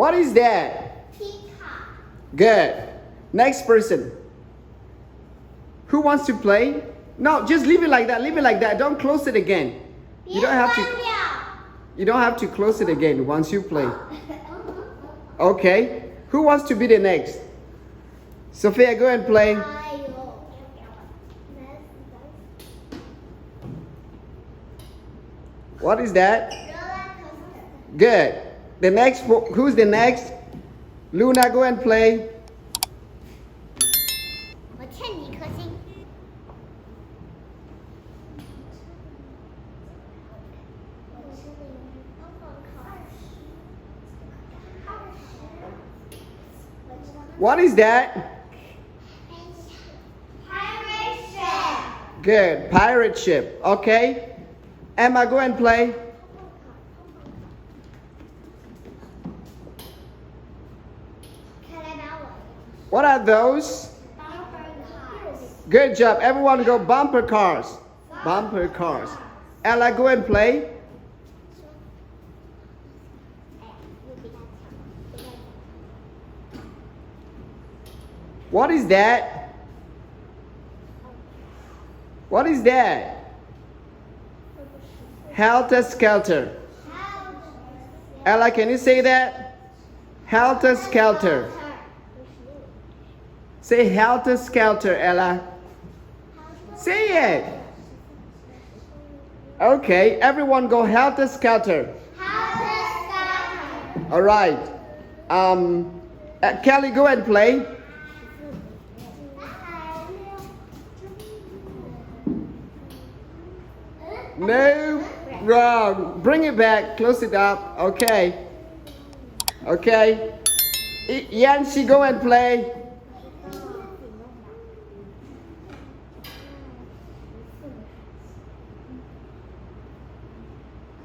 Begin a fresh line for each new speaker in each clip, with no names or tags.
What is that?
Peacock.
Good. Next person. Who wants to play? No, just leave it like that. Leave it like that. Don't close it again. You don't have to. You don't have to close it again once you play. Okay. Who wants to be the next? Sophia, go and play. What is that? Good. The next, who's the next? Luna, go and play. What is that?
Pirate ship.
Good. Pirate ship. Okay. Emma, go and play. What are those?
Bumper cars.
Good job. Everyone go bumper cars. Bumper cars. Ella, go and play. What is that? What is that? Helter Skelter. Ella, can you say that? Helter Skelter. Say Helter Skelter, Ella. Say it. Okay, everyone go Helter Skelter. All right. Kelly, go and play. No, wrong. Bring it back. Close it up. Okay. Okay. Yancy, go and play.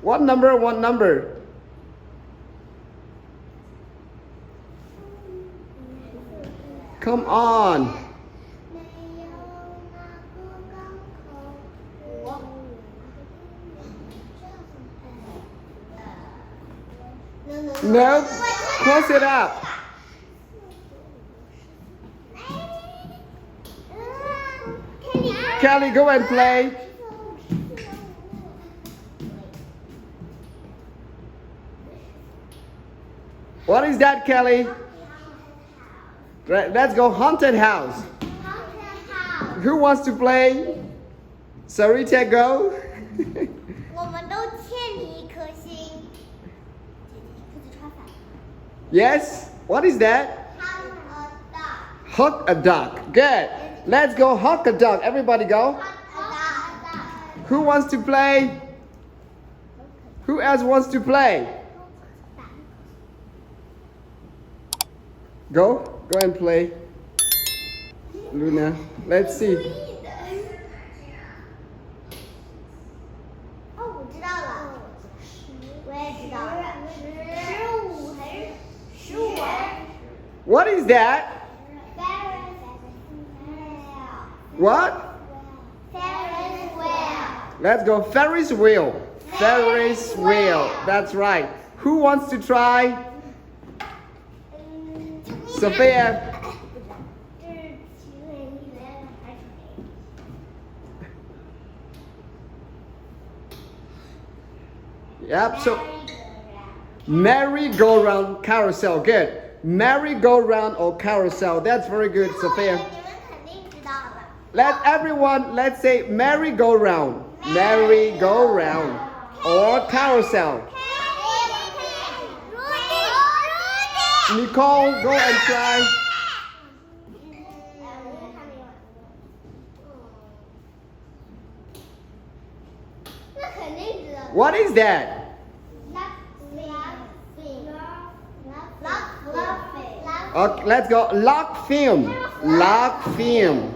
What number? What number? Come on. No, close it up. Kelly, go and play. What is that, Kelly? Right, let's go haunted house. Who wants to play? Sarita, go. Yes? What is that? Hug a duck. Good. Let's go hug a duck. Everybody go. Who wants to play? Who else wants to play? Go. Go and play. Luna. Let's see. What is that? What?
Ferris wheel.
Let's go Ferris wheel. Ferris wheel. That's right. Who wants to try? Sophia. Yep. So merry-go-round carousel. Good. Merry-go-round or carousel. That's very good, Sophia. Let everyone, let's say merry-go-round. Merry-go-round or carousel. Nicole, go and try. What is that? Okay, let's go. Lock film. Lock film.